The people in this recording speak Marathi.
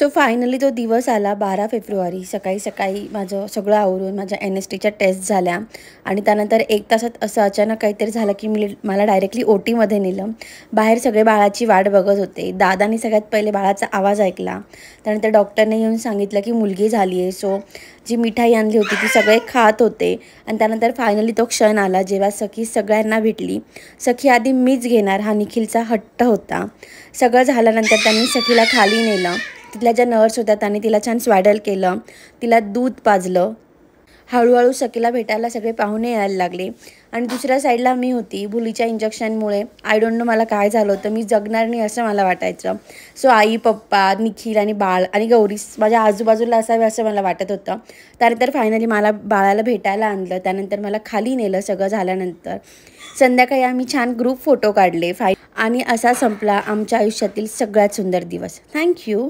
सो फायनली तो दिवस आला 12 फेब्रुवारी. सकाळी सकाळी माझं सगळं आवरून माझ्या NSTच्या टेस्ट झाल्या आणि त्यानंतर 1 तासात असं अचानक काहीतरी झालं की मला डायरेक्टली OTमध्ये नेलं. बाहेर सगळे बाळाची वाट बघत होते. दादानी सगळ्यात पहिले बाळाचा आवाज ऐकला. त्यानंतर डॉक्टरने येऊन सांगितलं की मुलगी झाली आहे. सो जी मिठाई आणली होती ती सगळे खात होते आणि त्यानंतर फायनली तो क्षण आला जेव्हा सखी सगळ्यांना भेटली. सखी आधी मीच घेणार हा निखिलचा हट्ट होता. सगळं झाल्यानंतर त्यांनी सखीला खाली नेलं. तिथल्या ज्या नर्स होत्या त्यांनी तिला छान स्वाडल केलं, तिला दूध पाजलं. हळूहळू सखीला भेटायला सगळे पाहुणे यायला लागले आणि दुसऱ्या साईडला मी होती. भुलीच्या इंजेक्शनमुळे आय डोंट नो मला काय झालं होतं, मी जगणार नाही असं मला वाटायचं. सो आई, पप्पा, निखिल आणि बाळ आणि गौरी माझ्या आजूबाजूला असावे असं मला वाटत होतं. त्यानंतर फायनली मला बाळाला भेटायला आणलं. त्यानंतर मला खाली नेलं. सगळं झाल्यानंतर संध्याकाळी आम्ही छान ग्रुप फोटो काढले आणि असा संपला आमच्या आयुष्यातील सगळ्यात सुंदर दिवस. थँक्यू.